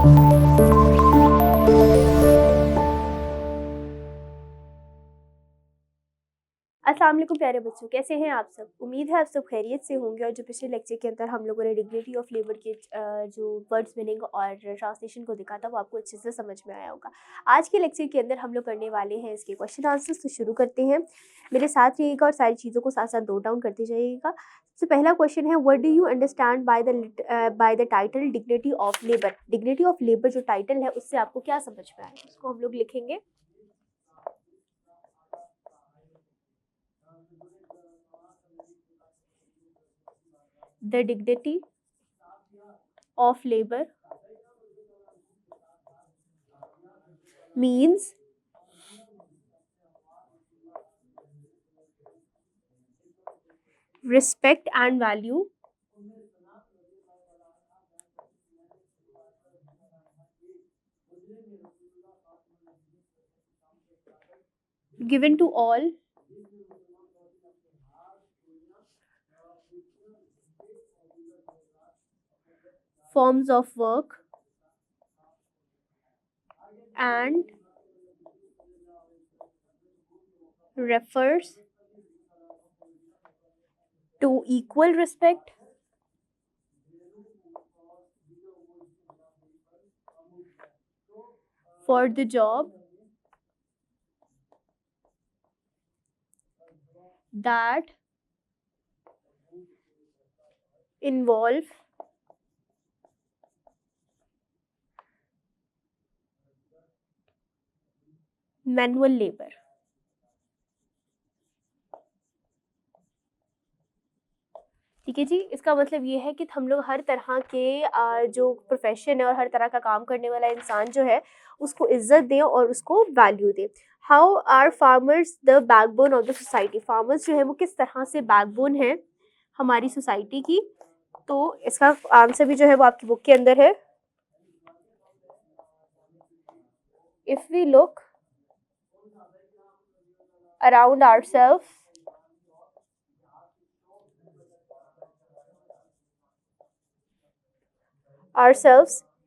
अस्सलाम वालेकुम प्यारे बच्चों, कैसे हैं आप सब। उम्मीद है आप सब खैरियत से होंगे। और जो पिछले लेक्चर के अंदर हम लोगों ने डिग्निटी ऑफ लेबर के जो वर्ड्स मीनिंग और ट्रांसलेशन को देखा था वो आपको अच्छे से समझ में आया होगा। आज के लेक्चर के अंदर हम लोग करने वाले हैं इसके क्वेश्चन आंसर्स। तो शुरू करते हैं, मेरे साथ रहिएगा और सारी चीज़ों को साथ साथ नोट डाउन करते जाइएगा। सबसे पहला क्वेश्चन है, what do you understand by the title dignity of labour. Dignity of labour जो टाइटल है उससे आपको क्या समझ में आया, उसको हम लोग लिखेंगे। The dignity of labor means respect and value given to all forms of work and refers to equal respect for the job that involve manual labor। ठीक है जी, इसका मतलब ये है कि हम लोग हर तरह के जो प्रोफेशन है और हर तरह का काम करने वाला इंसान जो है उसको इज्जत दें और उसको वैल्यू दें। How are farmers the backbone of the society. Farmers जो है वो किस तरह से बैकबोन है हमारी सोसाइटी की। तो इसका आंसर भी जो है वो आपकी बुक के अंदर है। If we look around ourselves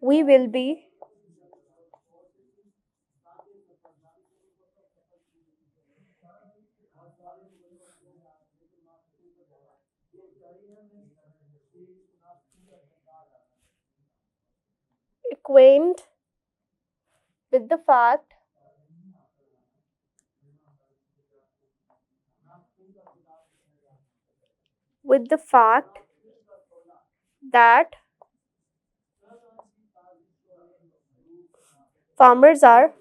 we will be acquainted with the fact that farmers are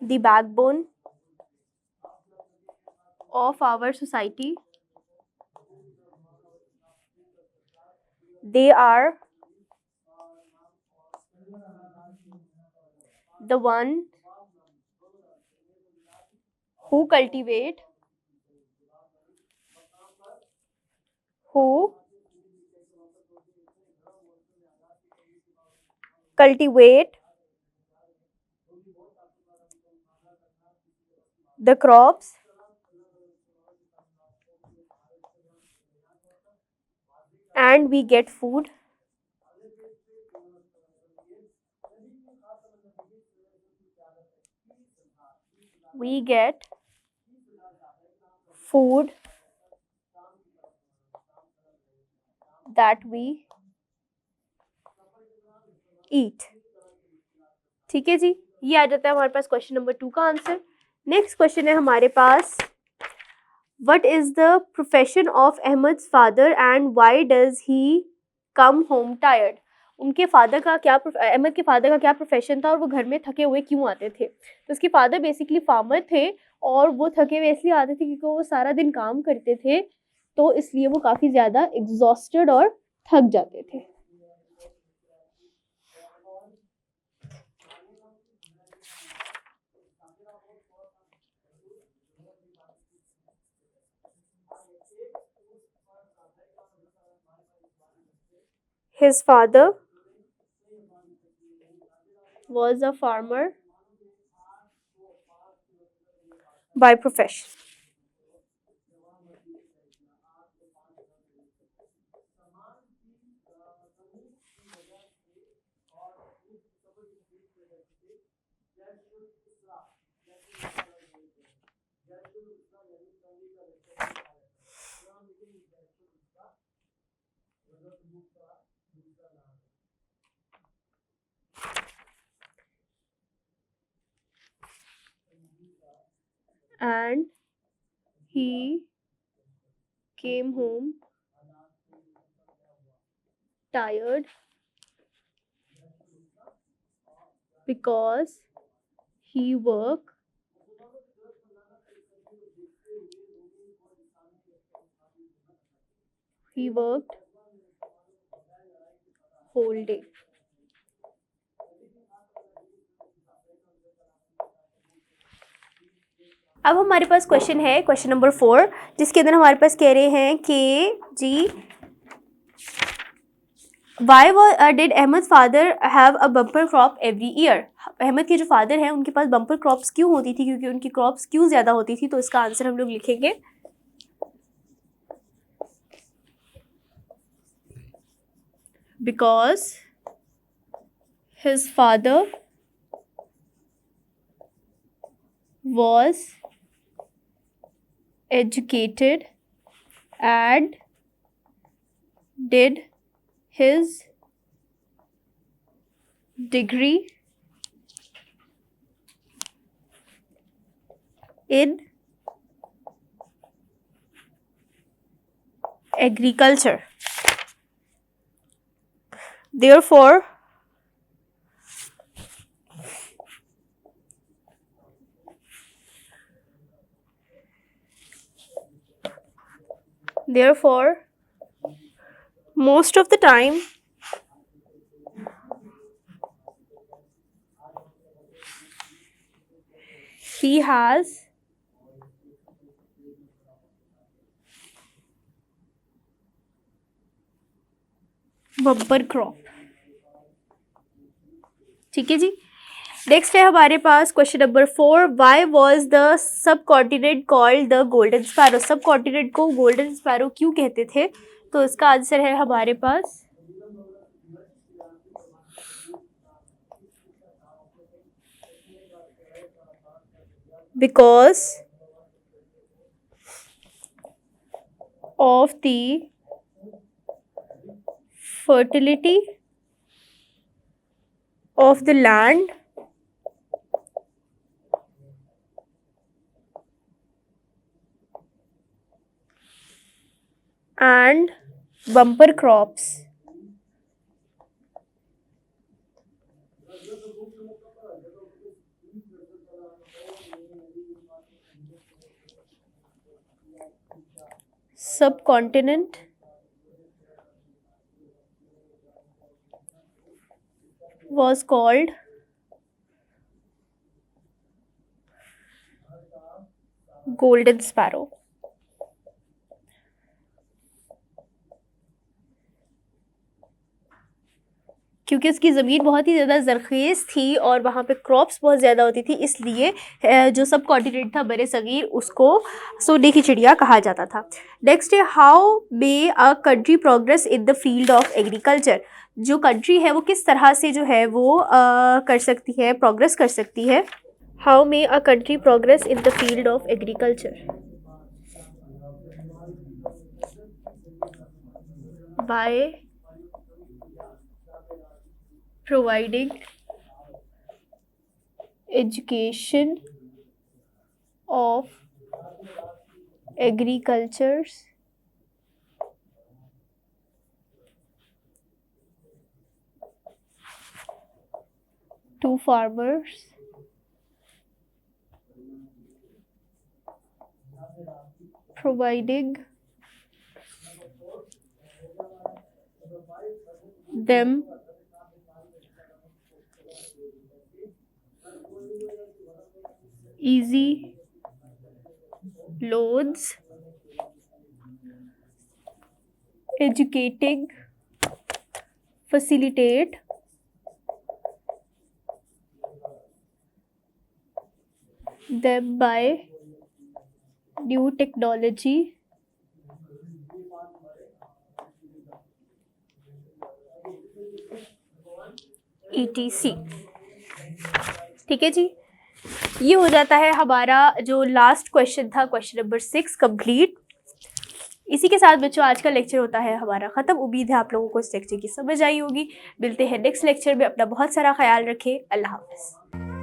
the backbone of our society। They are the one who cultivate the crops and we get food that we eat। ठीक है जी, ये आ जाता है हमारे पास question number 2 का answer. Next question है हमारे पास, what is the profession of Ahmed's father and why does he come home tired. उनके फादर का क्या अहमद के फादर का क्या प्रोफेशन था और वो घर में थके हुए क्यों आते थे। तो उसके फादर बेसिकली फार्मर थे और वो थके हुए इसलिए आते थे क्योंकि वो सारा दिन काम करते थे, तो इसलिए वो काफ़ी ज़्यादा एग्जॉस्टेड और थक जाते थे। His father was a farmer by profession. And he came home tired because he worked whole day. अब हमारे पास क्वेश्चन है, क्वेश्चन नंबर 4, जिसके अंदर हमारे पास कह रहे हैं कि जी why did Ahmed father have a bumper crop every year. Ahmed के जो फादर हैं उनके पास बम्पर क्रॉप्स क्यों होती थी, क्योंकि उनकी क्रॉप्स क्यों ज़्यादा होती थी. तो इसका आंसर हम लोग लिखेंगे because his father was educated and did his degree in agriculture. Therefore, most of the time he has bumper crop. ठीक है जी. नेक्स्ट है हमारे पास question number 4, why was the subcontinent called the golden sparrow. Subcontinent को golden sparrow क्यों कहते थे. तो इसका आंसर है हमारे पास because of the fertility of the land and bumper crops. Subcontinent was called golden sparrow. क्योंकि उसकी ज़मीन बहुत ही ज़्यादा ज़रख़ेज़ थी और वहाँ पे क्रॉप्स बहुत ज़्यादा होती थी, इसलिए जो सब कॉन्टिनेंट था बरे सग़ीर उसको सोने की चिड़िया कहा जाता था. नेक्स्ट है, how may a country progress in the field of agriculture. जो कंट्री है वो किस तरह से जो है वो कर सकती है, प्रोग्रेस कर सकती है. How may a country progress in the field of agriculture. By providing education of agricultures to farmers providing them easy loans, educating, facilitate them by new technology ETC। ठीक है जी, ये हो जाता है हमारा जो लास्ट क्वेश्चन था, क्वेश्चन नंबर 6 कंप्लीट। इसी के साथ बच्चों आज का लेक्चर होता है हमारा ख़त्म। उम्मीद है आप लोगों को इस लेक्चर की समझ आई होगी। मिलते हैं नेक्स्ट लेक्चर में। अपना बहुत सारा ख्याल रखें। अल्लाह हाफ़िज़।